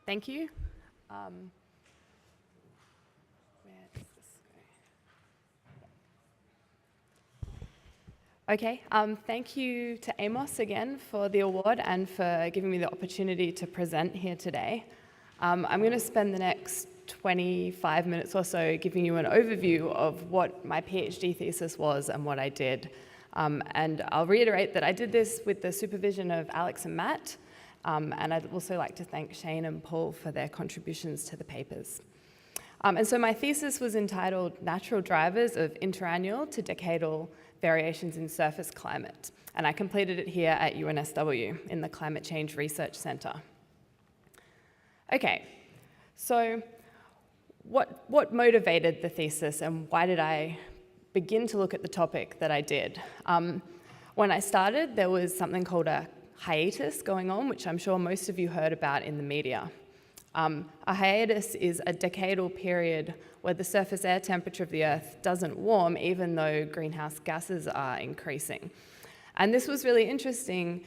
Thank you. Where does this go? Okay, thank you to AMOS again for the award and for giving me the opportunity to present here today. I'm going to spend the next 25 minutes or so giving you an overview of what my PhD thesis was and what I did. And I'll reiterate that I did this with the supervision of Alex and Matt, and I'd also like to thank Shane and Paul for their contributions to the papers. And so my thesis was entitled Natural Drivers of Interannual to Decadal Variations in Surface Climate, and I completed it here at UNSW in the Climate Change Research Center. Okay, so what motivated the thesis and why did I begin to look at the topic that I did? When I started, there was something called a hiatus going on, which I'm sure most of you heard about in the media. A hiatus is a decadal period where the surface air temperature of the Earth doesn't warm even though greenhouse gases are increasing. And this was really interesting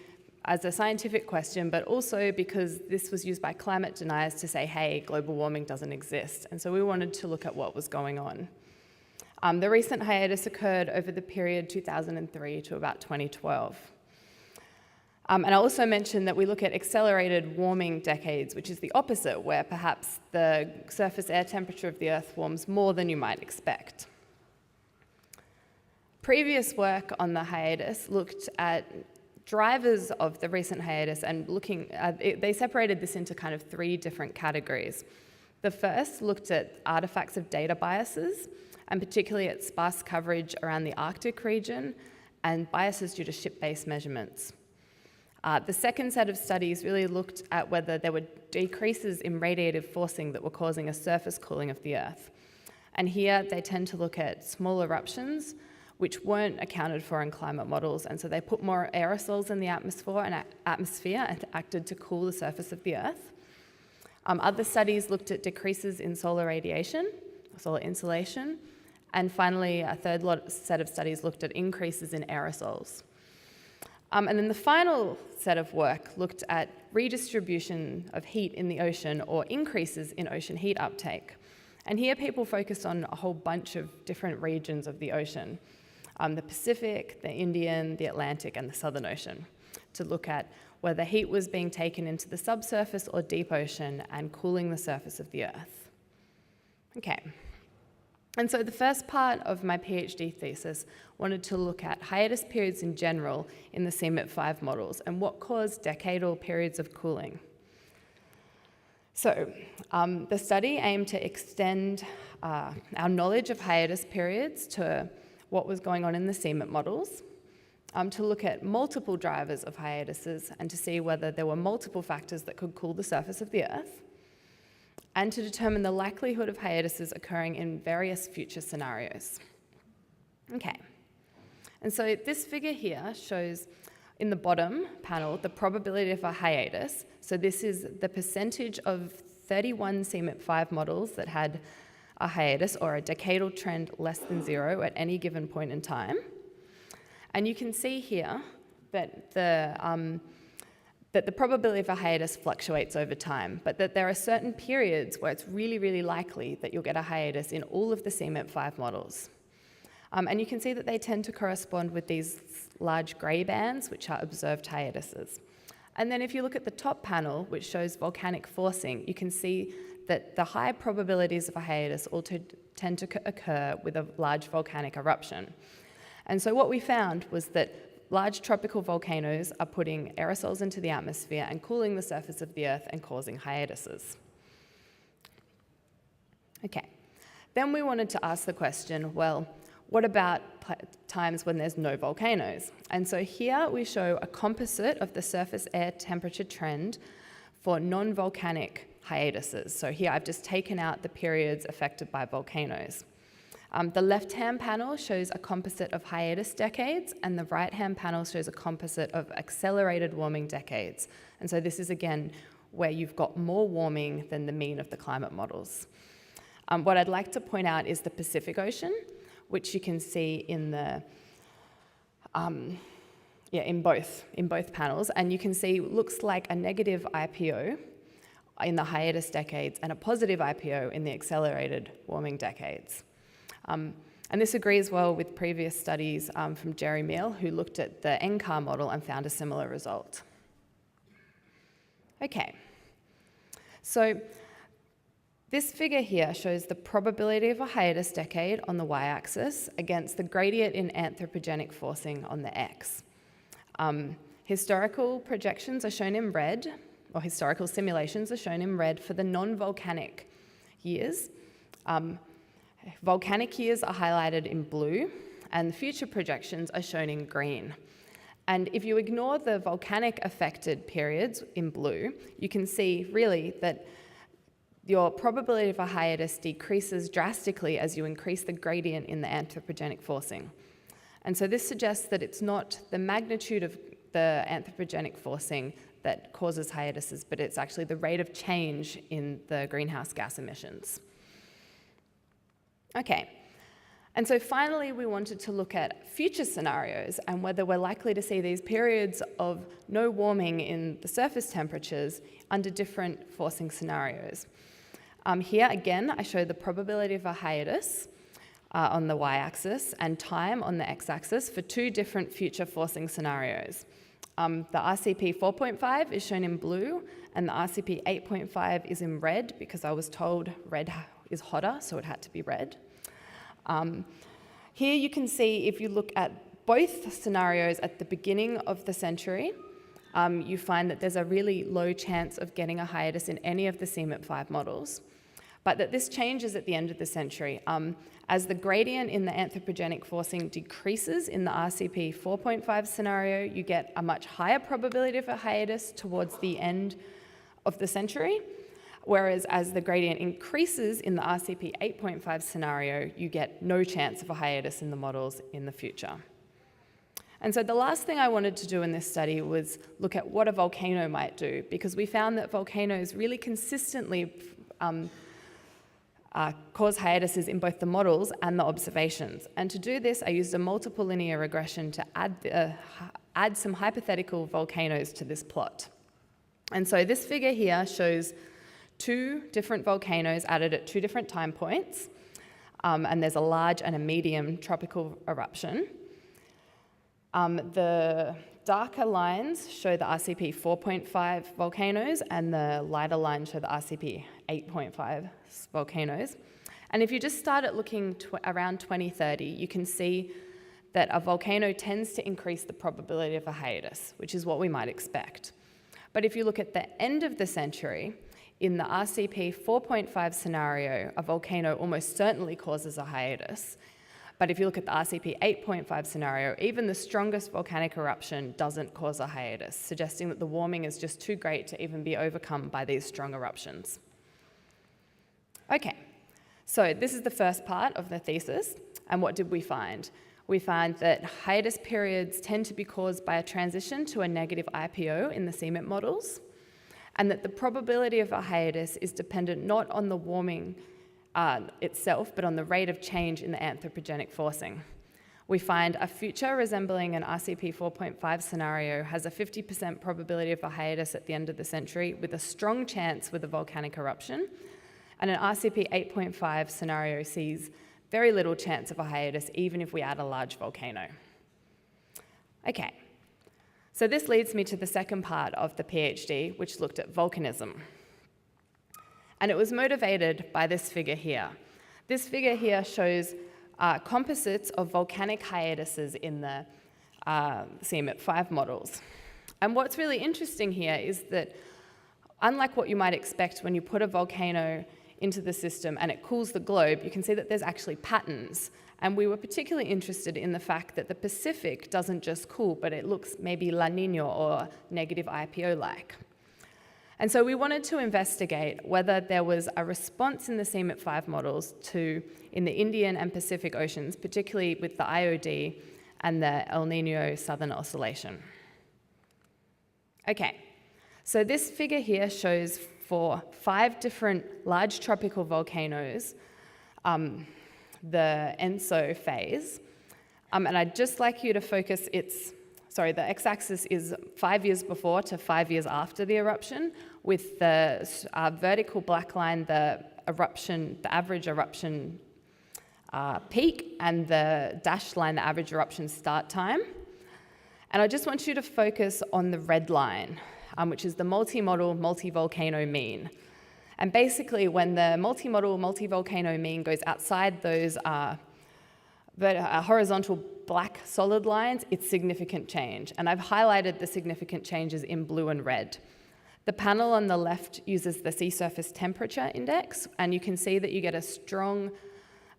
as a scientific question, but also because this was used by climate deniers to say, hey, global warming doesn't exist. And so we wanted to look at what was going on. The recent hiatus occurred over the period 2003 to about 2012. And I also mentioned that we look at accelerated warming decades, which is the opposite, where perhaps the surface air temperature of the Earth warms more than you might expect. Previous work on the hiatus looked at drivers of the recent hiatus and they separated this into kind of three different categories. The first looked at artifacts of data biases, and particularly at sparse coverage around the Arctic region and biases due to ship-based measurements. The second set of studies really looked at whether there were decreases in radiative forcing that were causing a surface cooling of the Earth. And here they tend to look at small eruptions which weren't accounted for in climate models, and so they put more aerosols in the atmosphere and acted to cool the surface of the Earth. Other studies looked at decreases in solar radiation, solar insolation, and finally a third set of studies looked at increases in aerosols. And then the final set of work looked at redistribution of heat in the ocean or increases in ocean heat uptake. And here people focused on a whole bunch of different regions of the ocean, the Pacific, the Indian, the Atlantic, and the Southern Ocean, to look at whether heat was being taken into the subsurface or deep ocean and cooling the surface of the Earth. Okay. And so the first part of my PhD thesis wanted to look at hiatus periods in general in the CMIP-5 models and what caused decadal periods of cooling. So the study aimed to extend our knowledge of hiatus periods to what was going on in the CMIP models, to look at multiple drivers of hiatuses and to see whether there were multiple factors that could cool the surface of the Earth, and to determine the likelihood of hiatuses occurring in various future scenarios. Okay, and so this figure here shows in the bottom panel the probability of a hiatus. So this is the percentage of 31 CMIP-5 models that had a hiatus or a decadal trend less than 0 at any given point in time. And you can see here that the probability of a hiatus fluctuates over time, but that there are certain periods where it's really, really likely that you'll get a hiatus in all of the CMIP-5 models. And you can see that they tend to correspond with these large grey bands, which are observed hiatuses. And then if you look at the top panel, which shows volcanic forcing, you can see that the high probabilities of a hiatus also tend to occur with a large volcanic eruption. And so what we found was that large tropical volcanoes are putting aerosols into the atmosphere and cooling the surface of the Earth and causing hiatuses. Okay, then we wanted to ask the question, well, what about times when there's no volcanoes? And so here we show a composite of the surface air temperature trend for non-volcanic hiatuses. So here I've just taken out the periods affected by volcanoes. The left-hand panel shows a composite of hiatus decades, and the right-hand panel shows a composite of accelerated warming decades. And so this is, again, where you've got more warming than the mean of the climate models. What I'd like to point out is the Pacific Ocean, which you can see in the in both panels, and you can see looks like a negative IPO in the hiatus decades and a positive IPO in the accelerated warming decades. And this agrees well with previous studies from Jerry Meal, who looked at the NCAR model and found a similar result. Okay, so this figure here shows the probability of a hiatus decade on the y-axis against the gradient in anthropogenic forcing on the x. Historical projections are shown in red, or historical simulations are shown in red for the non-volcanic years. Volcanic years are highlighted in blue, and the future projections are shown in green. And if you ignore the volcanic affected periods in blue, you can see really that your probability of a hiatus decreases drastically as you increase the gradient in the anthropogenic forcing. And so this suggests that it's not the magnitude of the anthropogenic forcing that causes hiatuses, but it's actually the rate of change in the greenhouse gas emissions. Okay, and so finally we wanted to look at future scenarios and whether we're likely to see these periods of no warming in the surface temperatures under different forcing scenarios. Here again, I show the probability of a hiatus on the y-axis and time on the x-axis for two different future forcing scenarios. The RCP 4.5 is shown in blue and the RCP 8.5 is in red because I was told red is hotter, so it had to be red. Here you can see if you look at both scenarios at the beginning of the century, you find that there's a really low chance of getting a hiatus in any of the CMIP5 models, but that this changes at the end of the century. As the gradient in the anthropogenic forcing decreases in the RCP 4.5 scenario, you get a much higher probability of a hiatus towards the end of the century, whereas as the gradient increases in the RCP 8.5 scenario, you get no chance of a hiatus in the models in the future. And so the last thing I wanted to do in this study was look at what a volcano might do, because we found that volcanoes really consistently cause hiatuses in both the models and the observations. And to do this, I used a multiple linear regression to add some hypothetical volcanoes to this plot. And so this figure here shows two different volcanoes added at two different time points, and there's a large and a medium tropical eruption. The darker lines show the RCP 4.5 volcanoes, and the lighter lines show the RCP 8.5 volcanoes. And if you just start at looking around 2030, you can see that a volcano tends to increase the probability of a hiatus, which is what we might expect. But if you look at the end of the century, in the RCP 4.5 scenario, a volcano almost certainly causes a hiatus. But if you look at the RCP 8.5 scenario, even the strongest volcanic eruption doesn't cause a hiatus, suggesting that the warming is just too great to even be overcome by these strong eruptions. Okay, so this is the first part of the thesis, and what did we find? We find that hiatus periods tend to be caused by a transition to a negative IPO in the CMIP models, and that the probability of a hiatus is dependent not on the warming itself, but on the rate of change in the anthropogenic forcing. We find a future resembling an RCP 4.5 scenario has a 50% probability of a hiatus at the end of the century, with a strong chance with a volcanic eruption, and an RCP 8.5 scenario sees very little chance of a hiatus, even if we add a large volcano. Okay, so this leads me to the second part of the PhD, which looked at volcanism. And it was motivated by this figure here. This figure here shows composites of volcanic hiatuses in the CMIP5 models. And what's really interesting here is that, unlike what you might expect when you put a volcano into the system and it cools the globe, you can see that there's actually patterns. And we were particularly interested in the fact that the Pacific doesn't just cool, but it looks maybe La Niña or negative IPO-like. And so we wanted to investigate whether there was a response in the CMIP5 models in the Indian and Pacific Oceans, particularly with the IOD and the El Niño Southern Oscillation. Okay, so this figure here shows for 5 different large tropical volcanoes the ENSO phase. And I'd just like you to focus, it's the x-axis is 5 years before to 5 years after the eruption, with the vertical black line, the average eruption peak, and the dashed line, the average eruption start time. And I just want you to focus on the red line, which is the multi-model, multi-volcano mean. And basically, when the multi-model, multi-volcano mean goes outside those horizontal black solid lines, it's significant change. And I've highlighted the significant changes in blue and red. The panel on the left uses the sea surface temperature index, and you can see that you get a strong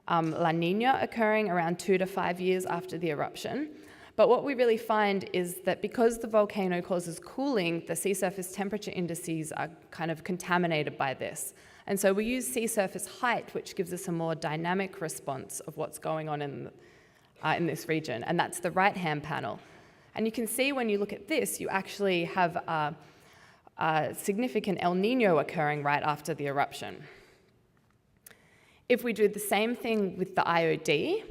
La Nina occurring around 2 to 5 years after the eruption. But what we really find is that because the volcano causes cooling, the sea surface temperature indices are kind of contaminated by this. And so we use sea surface height, which gives us a more dynamic response of what's going on in this region, and that's the right-hand panel. And you can see when you look at this, you actually have a significant El Nino occurring right after the eruption. If we do the same thing with the IOD,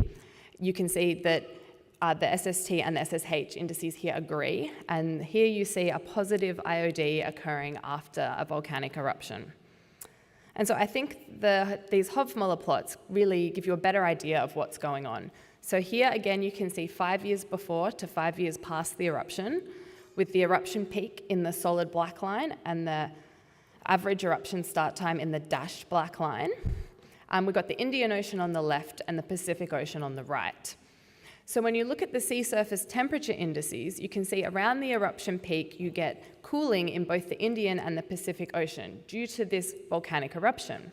you can see that the SST and the SSH indices here agree, and here you see a positive IOD occurring after a volcanic eruption. And so I think these Hofmüller plots really give you a better idea of what's going on. So here again you can see 5 years before to 5 years past the eruption, with the eruption peak in the solid black line and the average eruption start time in the dashed black line. We've got the Indian Ocean on the left and the Pacific Ocean on the right. So when you look at the sea surface temperature indices, you can see around the eruption peak you get cooling in both the Indian and the Pacific Ocean due to this volcanic eruption.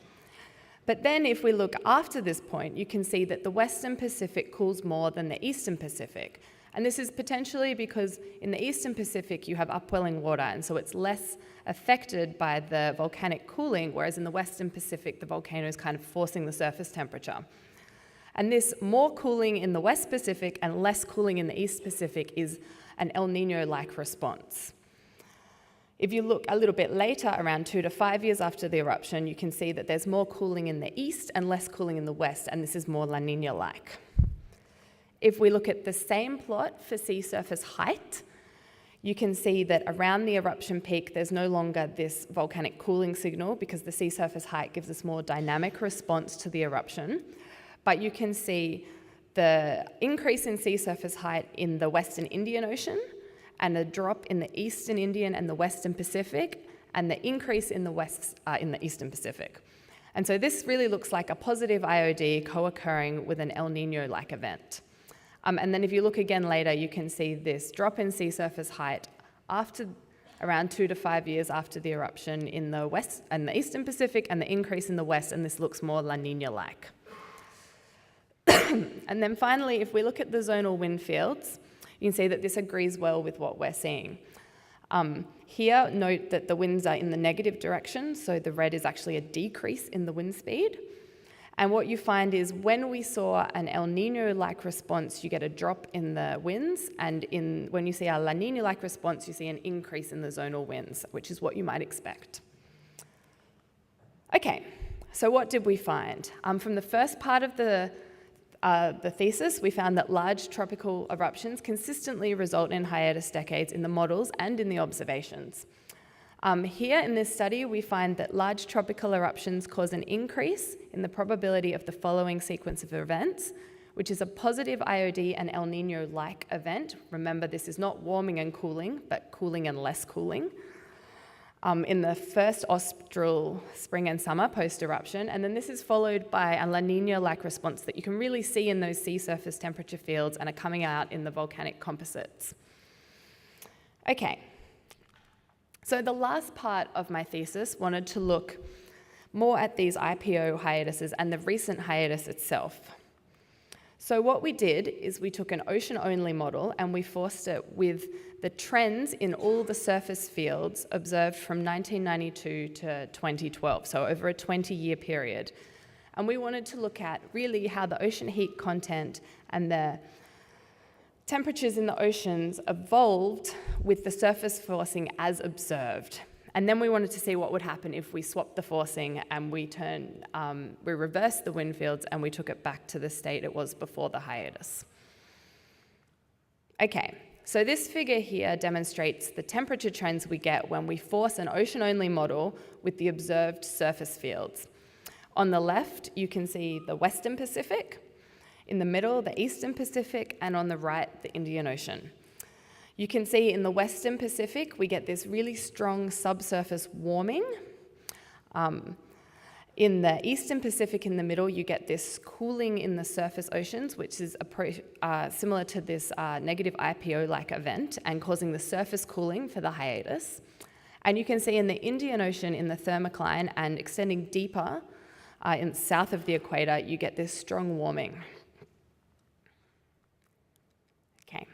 But then if we look after this point, you can see that the Western Pacific cools more than the Eastern Pacific. And this is potentially because in the Eastern Pacific you have upwelling water, and so it's less affected by the volcanic cooling, whereas in the Western Pacific the volcano is kind of forcing the surface temperature. And this more cooling in the West Pacific and less cooling in the East Pacific is an El Nino-like response. If you look a little bit later, around 2 to 5 years after the eruption, you can see that there's more cooling in the East and less cooling in the West, and this is more La Nina-like. If we look at the same plot for sea surface height, you can see that around the eruption peak, there's no longer this volcanic cooling signal because the sea surface height gives us more dynamic response to the eruption. But you can see the increase in sea surface height in the Western Indian Ocean and a drop in the Eastern Indian and the Western Pacific, and the increase in the Eastern Pacific. And so this really looks like a positive IOD co-occurring with an El Nino-like event. And then if you look again later, you can see this drop in sea surface height after around 2 to 5 years after the eruption in the West and the Eastern Pacific, and the increase in the West, and this looks more La Nina-like. And then finally, if we look at the zonal wind fields, you can see that this agrees well with what we're seeing. Here, note that the winds are in the negative direction, so the red is actually a decrease in the wind speed. And what you find is when we saw an El Nino-like response, you get a drop in the winds, and when you see a La Nina-like response, you see an increase in the zonal winds, which is what you might expect. Okay, so what did we find? From the first part of the thesis, we found that large tropical eruptions consistently result in hiatus decades in the models and in the observations. Here in this study, we find that large tropical eruptions cause an increase in the probability of the following sequence of events, which is a positive IOD and El Nino-like event. Remember, this is not warming and cooling, but cooling and less cooling. In the first austral spring and summer post-eruption, and then this is followed by a La Nina-like response that you can really see in those sea surface temperature fields and are coming out in the volcanic composites. Okay, so the last part of my thesis wanted to look more at these IPO hiatuses and the recent hiatus itself. So what we did is we took an ocean-only model and we forced it with the trends in all the surface fields observed from 1992 to 2012, so over a 20-year period. And we wanted to look at really how the ocean heat content and the temperatures in the oceans evolved with the surface forcing as observed. And then we wanted to see what would happen if we swapped the forcing and we reversed the wind fields and we took it back to the state it was before the hiatus. Okay, So this figure here demonstrates the temperature trends we get when we force an ocean-only model with the observed surface fields. On the left, you can see the Western Pacific, in the middle, the Eastern Pacific, and on the right, the Indian Ocean. You can see in the Western Pacific, we get this really strong subsurface warming. In the Eastern Pacific in the middle, you get this cooling in the surface oceans, which is similar to this negative IPO-like event and causing the surface cooling for the hiatus. And you can see in the Indian Ocean in the thermocline and extending deeper in south of the equator, you get this strong warming. Okay,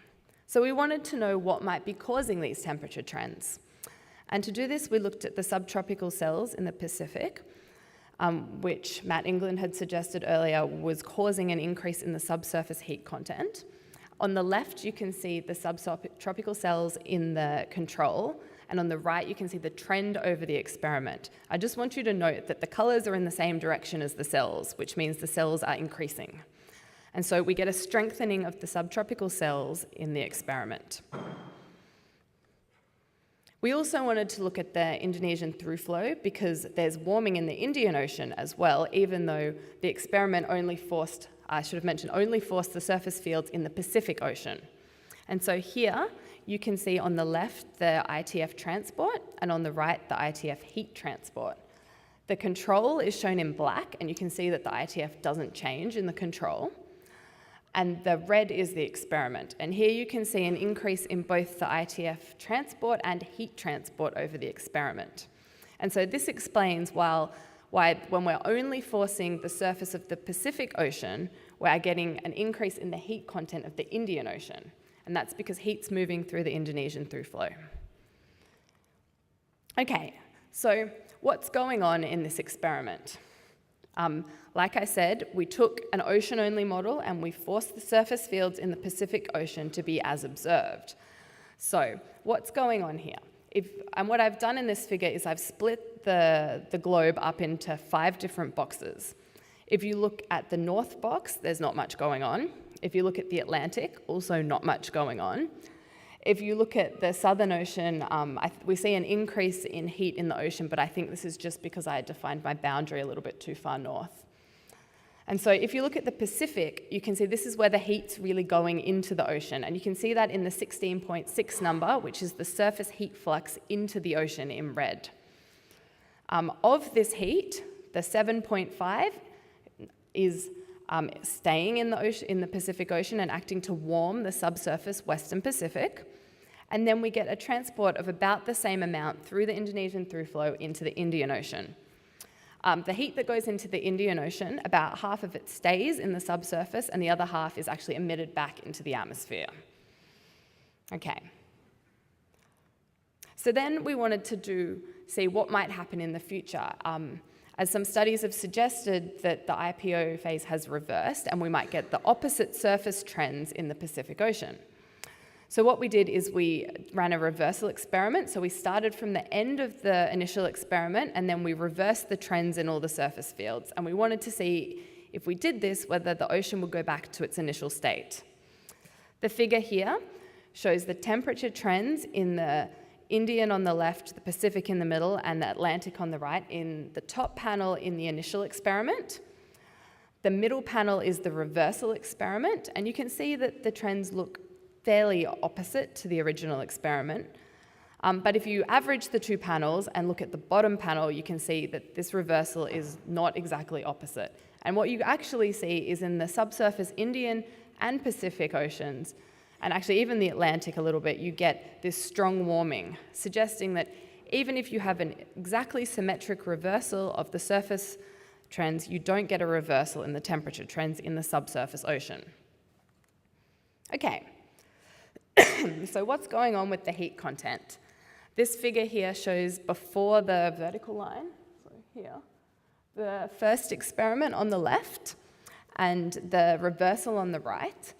so we wanted to know what might be causing these temperature trends. And to do this, we looked at the subtropical cells in the Pacific, which Matt England had suggested earlier was causing an increase in the subsurface heat content. On the left, you can see the subtropical cells in the control, and on the right, you can see the trend over the experiment. I just want you to note that the colors are in the same direction as the cells, which means the cells are increasing. And so we get a strengthening of the subtropical cells in the experiment. We also wanted to look at the Indonesian through-flow because there's warming in the Indian Ocean as well, even though the experiment only forced the surface fields in the Pacific Ocean. And so here, you can see on the left the ITF transport, and on the right, the ITF heat transport. The control is shown in black, and you can see that the ITF doesn't change in the control. And the red is the experiment. And here you can see an increase in both the ITF transport and heat transport over the experiment. And so this explains why when we're only forcing the surface of the Pacific Ocean, we're getting an increase in the heat content of the Indian Ocean. And that's because heat's moving through the Indonesian through-flow. Okay, so what's going on in this experiment? Like I said, we took an ocean-only model and we forced the surface fields in the Pacific Ocean to be as observed. So what's going on here? And what I've done in this figure is I've split the globe up into 5 different boxes. If you look at the north box, there's not much going on. If you look at the Atlantic, also not much going on. If you look at the Southern Ocean, we see an increase in heat in the ocean, but I think this is just because I had defined my boundary a little bit too far north. And so if you look at the Pacific, you can see this is where the heat's really going into the ocean. And you can see that in the 16.6 number, which is the surface heat flux into the ocean in red. Of this heat, the 7.5 is staying in the Pacific Ocean and acting to warm the subsurface Western Pacific. And then we get a transport of about the same amount through the Indonesian through-flow into the Indian Ocean. The heat that goes into the Indian Ocean, about half of it stays in the subsurface and the other half is actually emitted back into the atmosphere. Okay. So then we wanted to see what might happen in the future. As some studies have suggested that the IPO phase has reversed and we might get the opposite surface trends in the Pacific Ocean. So what we did is we ran a reversal experiment. So we started from the end of the initial experiment and then we reversed the trends in all the surface fields. And we wanted to see if we did this, whether the ocean would go back to its initial state. The figure here shows the temperature trends in the Indian on the left, the Pacific in the middle, and the Atlantic on the right in the top panel in the initial experiment. The middle panel is the reversal experiment, and you can see that the trends look fairly opposite to the original experiment. But if you average the two panels and look at the bottom panel, you can see that this reversal is not exactly opposite. And what you actually see is in the subsurface Indian and Pacific Oceans, and actually even the Atlantic a little bit, you get this strong warming, suggesting that even if you have an exactly symmetric reversal of the surface trends, you don't get a reversal in the temperature trends in the subsurface ocean. Okay, so what's going on with the heat content? This figure here shows before the vertical line, so here, the first experiment on the left and the reversal on the right.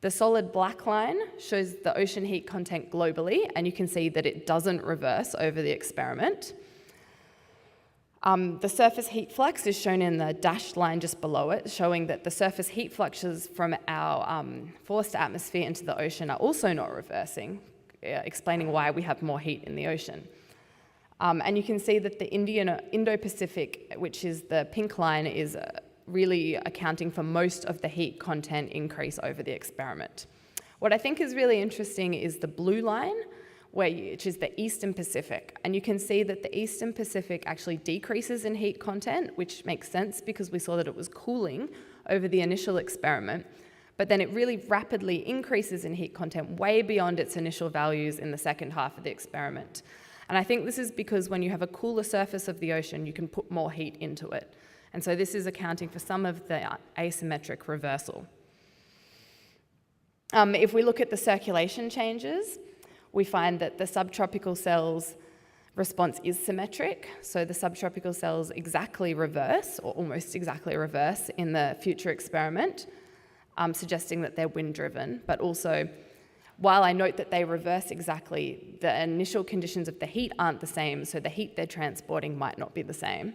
The solid black line shows the ocean heat content globally, and you can see that it doesn't reverse over the experiment. The surface heat flux is shown in the dashed line just below it, showing that the surface heat fluxes from our forced atmosphere into the ocean are also not reversing, explaining why we have more heat in the ocean. And you can see that the Indo-Pacific, which is the pink line, is really accounting for most of the heat content increase over the experiment. What I think is really interesting is the blue line, which is the Eastern Pacific. And you can see that the Eastern Pacific actually decreases in heat content, which makes sense because we saw that it was cooling over the initial experiment. But then it really rapidly increases in heat content way beyond its initial values in the second half of the experiment. And I think this is because when you have a cooler surface of the ocean, you can put more heat into it. And so this is accounting for some of the asymmetric reversal. If we look at the circulation changes, we find that the subtropical cells response is symmetric. So the subtropical cells exactly reverse, or almost exactly reverse, in the future experiment, suggesting that they're wind-driven. But also, while I note that they reverse exactly, the initial conditions of the heat aren't the same, so the heat they're transporting might not be the same.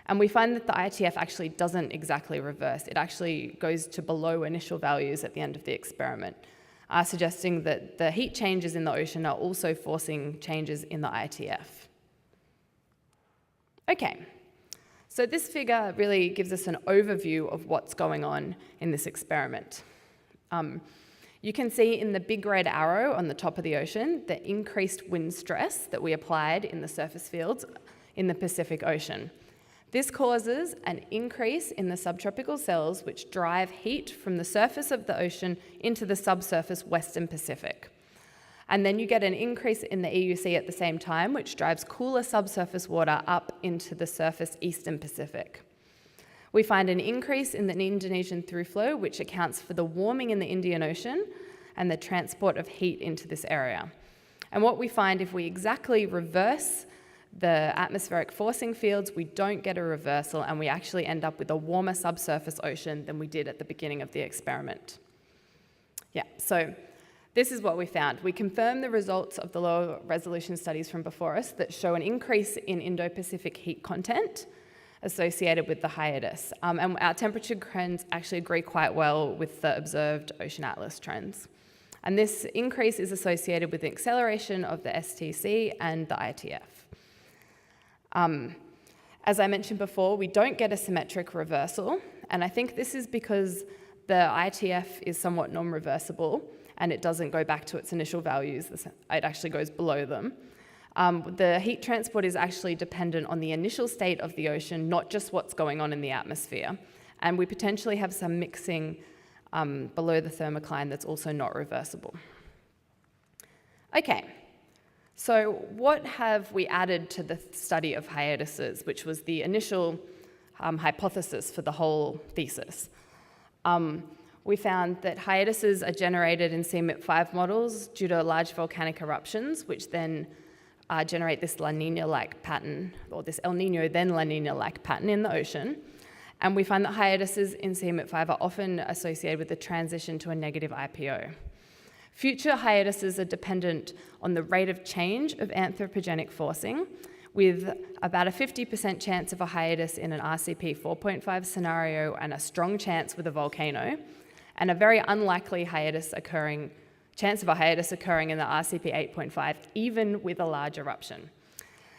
And we find that the ITF actually doesn't exactly reverse. It actually goes to below initial values at the end of the experiment, suggesting that the heat changes in the ocean are also forcing changes in the ITF. Okay, so this figure really gives us an overview of what's going on in this experiment. You can see in the big red arrow on the top of the ocean the increased wind stress that we applied in the surface fields in the Pacific Ocean. This causes an increase in the subtropical cells which drive heat from the surface of the ocean into the subsurface Western Pacific. And then you get an increase in the EUC at the same time, which drives cooler subsurface water up into the surface Eastern Pacific. We find an increase in the Indonesian throughflow, which accounts for the warming in the Indian Ocean and the transport of heat into this area. And what we find if we exactly reverse the atmospheric forcing fields, we don't get a reversal, and we actually end up with a warmer subsurface ocean than we did at the beginning of the experiment. Yeah, so this is what we found. We confirmed the results of the lower resolution studies from before us that show an increase in Indo-Pacific heat content associated with the hiatus. And our temperature trends actually agree quite well with the observed ocean atlas trends. And this increase is associated with the acceleration of the STC and the ITF. As I mentioned before, we don't get a symmetric reversal, and I think this is because the ITF is somewhat non-reversible and it doesn't go back to its initial values. It actually goes below them. The heat transport is actually dependent on the initial state of the ocean, not just what's going on in the atmosphere. And we potentially have some mixing below the thermocline that's also not reversible. Okay. So what have we added to the study of hiatuses, which was the initial hypothesis for the whole thesis? We found that hiatuses are generated in CMIP5 models due to large volcanic eruptions, which then generate this La Nina-like pattern, or this El Nino then La Nina-like pattern in the ocean. And we find that hiatuses in CMIP5 are often associated with the transition to a negative IPO. Future hiatuses are dependent on the rate of change of anthropogenic forcing, with about a 50% chance of a hiatus in an RCP 4.5 scenario and a strong chance with a volcano, and a very unlikely chance of a hiatus occurring in the RCP 8.5, even with a large eruption.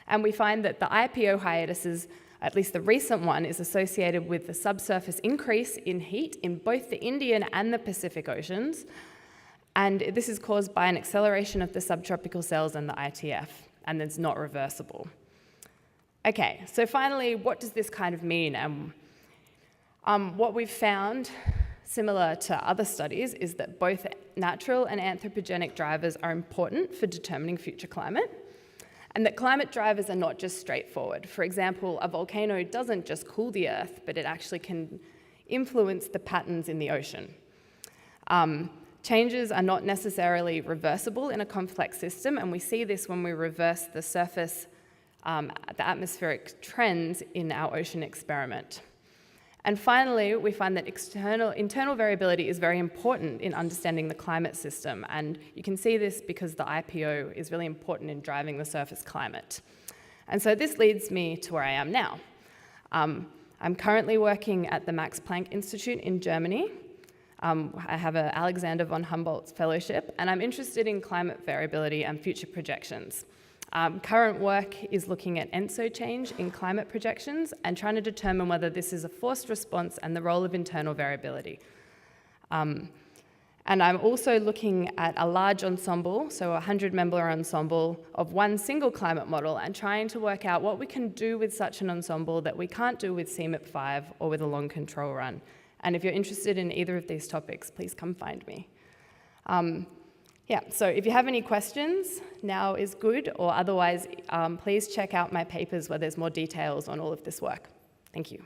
And we find that the IPO hiatuses, at least the recent one, is associated with the subsurface increase in heat in both the Indian and the Pacific Oceans. And this is caused by an acceleration of the subtropical cells and the ITF, and it's not reversible. Okay, so finally, what does this kind of mean? What we've found, similar to other studies, is that both natural and anthropogenic drivers are important for determining future climate, and that climate drivers are not just straightforward. For example, a volcano doesn't just cool the Earth, but it actually can influence the patterns in the ocean. Changes are not necessarily reversible in a complex system, and we see this when we reverse the surface, the atmospheric trends in our ocean experiment. And finally, we find that internal variability is very important in understanding the climate system, and you can see this because the IPO is really important in driving the surface climate. And so this leads me to where I am now. I'm currently working at the Max Planck Institute in Germany. I have an Alexander von Humboldt Fellowship, and I'm interested in climate variability and future projections. Current work is looking at ENSO change in climate projections and trying to determine whether this is a forced response and the role of internal variability. And I'm also looking at a large ensemble, so a 100-member ensemble of one single climate model, and trying to work out what we can do with such an ensemble that we can't do with CMIP5 or with a long control run. And if you're interested in either of these topics, please come find me. So if you have any questions, now is good, or otherwise, please check out my papers where there's more details on all of this work. Thank you.